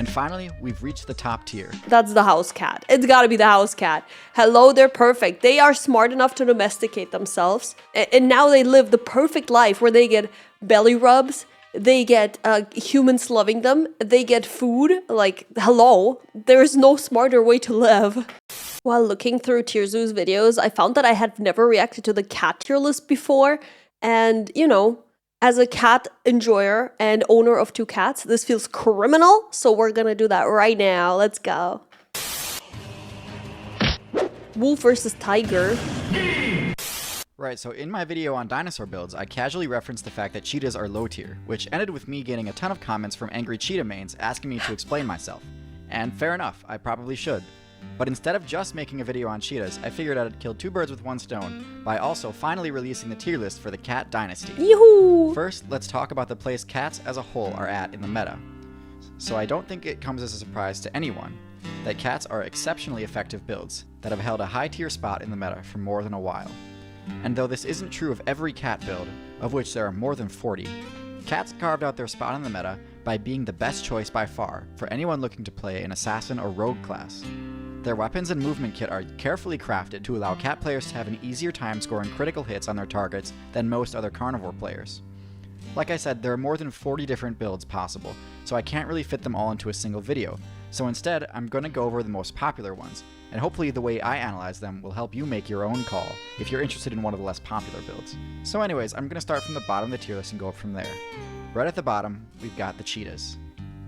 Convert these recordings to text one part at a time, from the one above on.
And finally, we've reached the top tier. That's the house cat. It's gotta be the house cat. Hello, they're perfect. They are smart enough to domesticate themselves. And now they live the perfect life where they get belly rubs, they get humans loving them, they get food. Like, hello, there's no smarter way to live. While looking through TierZoo's videos, I found that I had never reacted to the cat tier list before. And, you know, as a cat enjoyer and owner of 2 cats, this feels criminal, so we're gonna do that right now. Let's go. Wolf versus tiger. Right, so in my video on dinosaur builds, I casually referenced the fact that cheetahs are low tier, which ended with me getting a ton of comments from angry cheetah mains asking me to explain myself. And fair enough, I probably should. But instead of just making a video on cheetahs, I figured I'd kill 2 birds with 1 stone by also finally releasing the tier list for the cat dynasty. Yoo-hoo! First, let's talk about the place cats as a whole are at in the meta. So I don't think it comes as a surprise to anyone that cats are exceptionally effective builds that have held a high tier spot in the meta for more than a while. And though this isn't true of every cat build, of which there are more than 40, cats carved out their spot in the meta by being the best choice by far for anyone looking to play an assassin or rogue class. Their weapons and movement kit are carefully crafted to allow cat players to have an easier time scoring critical hits on their targets than most other carnivore players. Like I said, there are more than 40 different builds possible, so I can't really fit them all into a single video, so instead I'm going to go over the most popular ones, and hopefully the way I analyze them will help you make your own call if you're interested in one of the less popular builds. So anyways, I'm going to start from the bottom of the tier list and go up from there. Right at the bottom, we've got the cheetahs.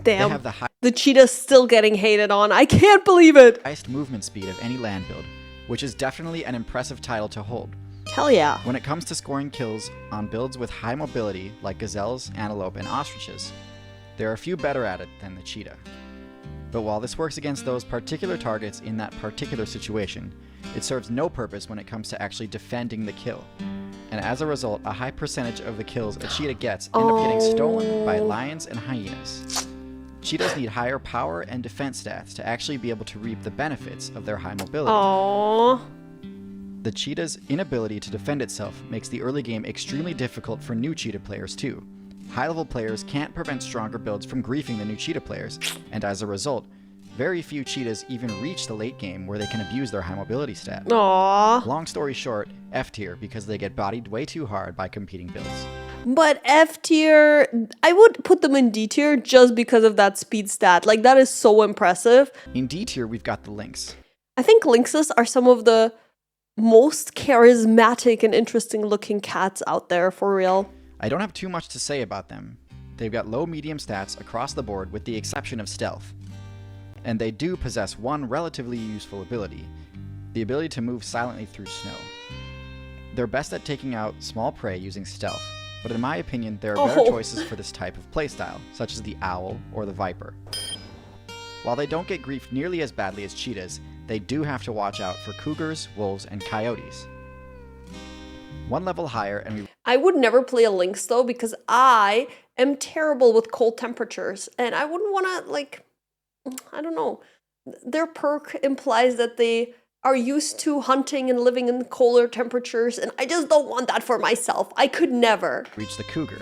Damn, they have the cheetah's still getting hated on. I can't believe it! Highest movement speed of any land build, which is definitely an impressive title to hold. Hell yeah. When it comes to scoring kills on builds with high mobility like gazelles, antelope, and ostriches, there are a few better at it than the cheetah. But while this works against those particular targets in that particular situation, it serves no purpose when it comes to actually defending the kill. And as a result, a high percentage of the kills a cheetah gets end up getting stolen by lions and hyenas. Cheetahs need higher power and defense stats to actually be able to reap the benefits of their high mobility. Aww. The cheetah's inability to defend itself makes the early game extremely difficult for new cheetah players too. High-level players can't prevent stronger builds from griefing the new cheetah players, and as a result, very few cheetahs even reach the late game where they can abuse their high mobility stat. Aww. Long story short, F tier because they get bodied way too hard by competing builds. But F tier, I would put them in D tier just because of that speed stat. Like, that is so impressive. In D tier, we've got the Lynx. I think lynxes are some of the most charismatic and interesting looking cats out there, for real. I don't have too much to say about them. They've got low-medium stats across the board with the exception of stealth. And they do possess one relatively useful ability, the ability to move silently through snow. They're best at taking out small prey using stealth, but in my opinion there are better choices for this type of playstyle, such as the owl or the viper. While they don't get griefed nearly as badly as cheetahs, they do have to watch out for cougars, wolves, and coyotes. One level higher and I would never play a lynx though because I am terrible with cold temperatures and I wouldn't want to, like, I don't know. Their perk implies that they are used to hunting and living in colder temperatures and I just don't want that for myself. I could never. reach the cougar.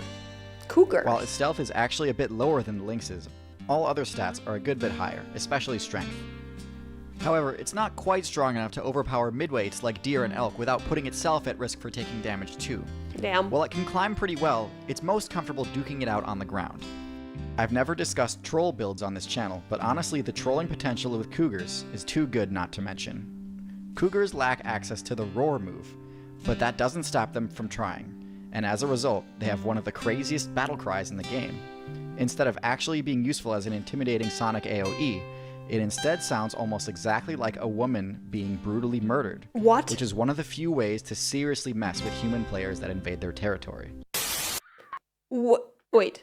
Cougar. While its stealth is actually a bit lower than the lynx's, all other stats are a good bit higher, especially strength. However, it's not quite strong enough to overpower midweights like deer and elk without putting itself at risk for taking damage too. Damn. While it can climb pretty well, it's most comfortable duking it out on the ground. I've never discussed troll builds on this channel, but honestly the trolling potential with cougars is too good not to mention. Cougars lack access to the roar move, but that doesn't stop them from trying, and as a result, they have one of the craziest battle cries in the game. Instead of actually being useful as an intimidating sonic AoE, it instead sounds almost exactly like a woman being brutally murdered. What? Which is one of the few ways to seriously mess with human players that invade their territory. Wait.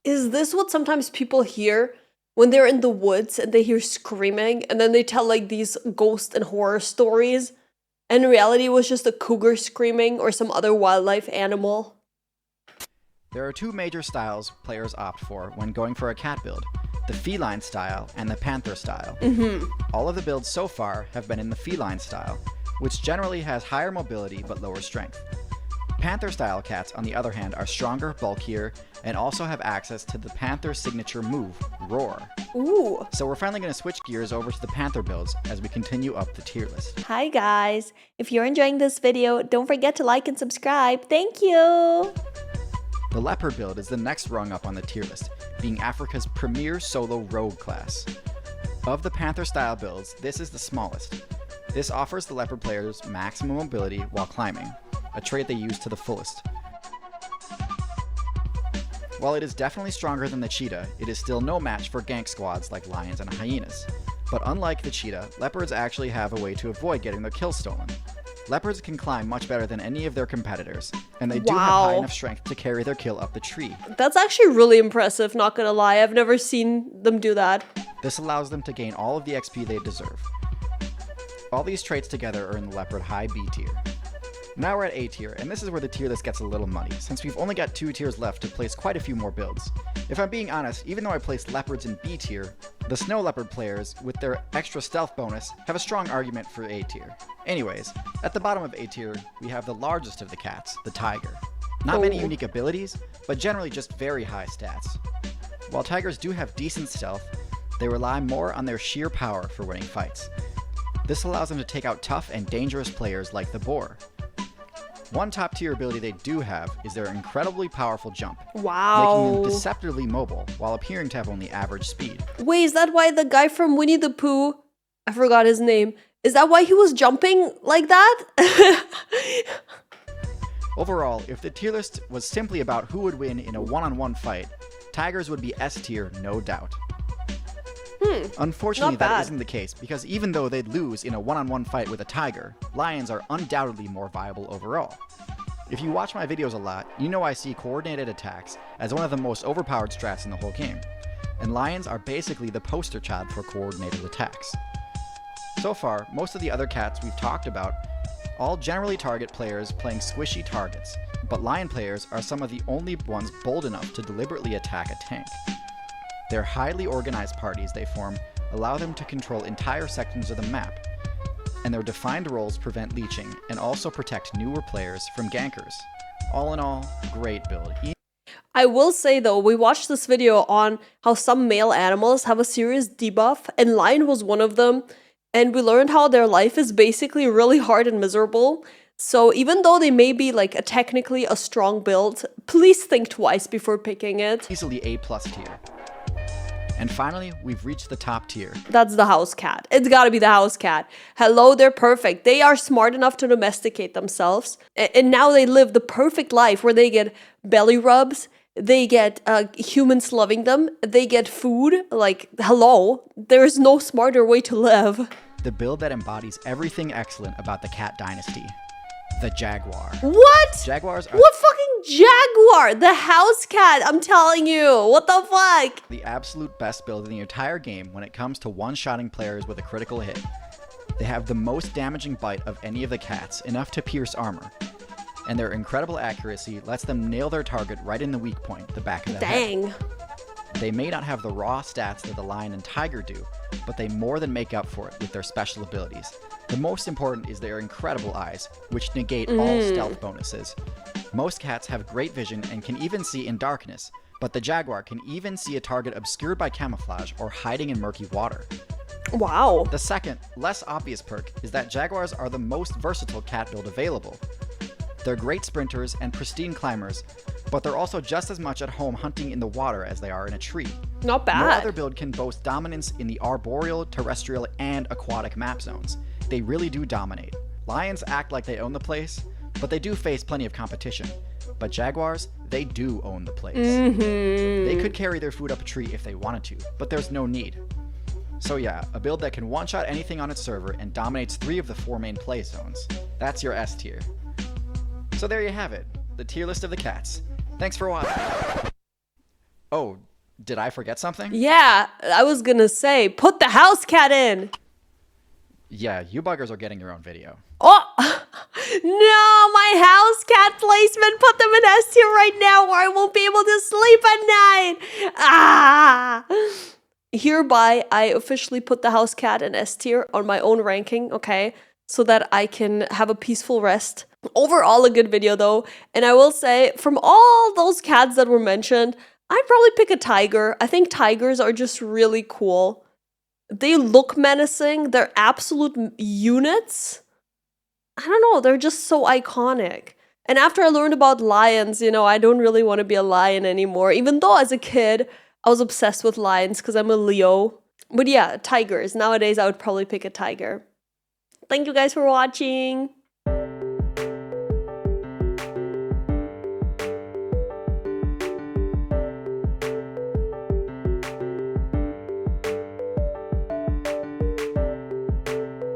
Is this what sometimes people hear when they're in the woods and they hear screaming and then they tell like these ghost and horror stories? And in reality it was just a cougar screaming or some other wildlife animal? There are two major styles players opt for when going for a cat build, the feline style and the panther style. All of the builds so far have been in the feline style, which generally has higher mobility but lower strength. Panther-style cats, on the other hand, are stronger, bulkier, and also have access to the Panther signature move, Roar. Ooh. So we're finally going to switch gears over to the Panther builds as we continue up the tier list. Hi guys. If you're enjoying this video, don't forget to like and subscribe. Thank you. The Leopard build is the next rung up on the tier list, being Africa's premier solo rogue class. Of the Panther-style builds, this is the smallest. This offers the Leopard players maximum mobility while climbing, a trait they use to the fullest. While it is definitely stronger than the Cheetah, it is still no match for gank squads like lions and hyenas. But unlike the Cheetah, Leopards actually have a way to avoid getting their kills stolen. Leopards can climb much better than any of their competitors, and they do have high enough strength to carry their kill up the tree. That's actually really impressive, not gonna lie. I've never seen them do that. This allows them to gain all of the XP they deserve. All these traits together are in the Leopard high B tier. Now we're at A tier, and this is where the tier list gets a little muddy, since we've only got 2 tiers left to place quite a few more builds. If I'm being honest, even though I placed Leopards in B tier, the Snow Leopard players, with their extra stealth bonus, have a strong argument for A tier. Anyways, at the bottom of A tier, we have the largest of the cats, the Tiger. Not many unique abilities, but generally just very high stats. While tigers do have decent stealth, they rely more on their sheer power for winning fights. This allows them to take out tough and dangerous players like the boar. One top tier ability they do have is their incredibly powerful jump, Wow. making them deceptively mobile while appearing to have only average speed. Wait, is that why the guy from Winnie the Pooh, I forgot his name, is that why he was jumping like that? Overall, if the tier list was simply about who would win in a one-on-one fight, tigers would be S tier, no doubt. Unfortunately, that isn't the case, because even though they'd lose in a one-on-one fight with a tiger, lions are undoubtedly more viable overall. If you watch my videos a lot, you know I see coordinated attacks as one of the most overpowered strats in the whole game, and lions are basically the poster child for coordinated attacks. So far, most of the other cats we've talked about all generally target players playing squishy targets, but lion players are some of the only ones bold enough to deliberately attack a tank. Their highly organized parties they form allow them to control entire sections of the map, and their defined roles prevent leeching and also protect newer players from gankers. All in all, great build. I will say though, we watched this video on how some male animals have a serious debuff, and lion was one of them, and we learned how their life is basically really hard and miserable. So even though they may be like technically a strong build, please think twice before picking it. Easily A+ tier. And finally, we've reached the top tier. That's the house cat. It's gotta be the house cat. Hello, they're perfect. They are smart enough to domesticate themselves. And now they live the perfect life where they get belly rubs, they get humans loving them, they get food. Like, hello, there is no smarter way to live. The build that embodies everything excellent about the cat dynasty. The Jaguar. What? Jaguars are What fucking Jaguar? The house cat, I'm telling you. What the fuck? the absolute best build in the entire game when it comes to one-shotting players with a critical hit. They have the most damaging bite of any of the cats, enough to pierce armor. And their incredible accuracy lets them nail their target right in the weak point, the back of the head. Dang. They may not have the raw stats that the lion and tiger do, but they more than make up for it with their special abilities. The most important is their incredible eyes, which negate all stealth bonuses. Most cats have great vision and can even see in darkness, but the Jaguar can even see a target obscured by camouflage or hiding in murky water. Wow. The second, less obvious perk is that Jaguars are the most versatile cat build available. They're great sprinters and pristine climbers, but they're also just as much at home hunting in the water as they are in a tree. Not No bad. other build can boast dominance in the arboreal, terrestrial, and aquatic map zones. They really do dominate. Lions act like they own the place, but they do face plenty of competition. But Jaguars, they do own the place. They could carry their food up a tree if they wanted to, but there's no need. So yeah, a build that can one-shot anything on its server and dominates 3 of the 4 main play zones. That's your S tier. So there you have it, the tier list of the cats. Thanks for watching. Oh, did I forget something? Yeah, I was gonna say, put the house cat in. Yeah, you buggers are getting your own video. Oh, no, my house cat placement. Put them in S tier right now or I won't be able to sleep at night. Ah. Hereby, I officially put the house cat in S tier on my own ranking, okay? so that I can have a peaceful rest. Overall, a good video though. And I will say, from all those cats that were mentioned, I'd probably pick a tiger. I think tigers are just really cool. They look menacing. They're absolute units. I don't know. They're just so iconic. And after I learned about lions, you know, I don't really want to be a lion anymore. Even though as a kid, I was obsessed with lions because I'm a Leo. But yeah, tigers. Nowadays, I would probably pick a tiger. Thank you guys for watching.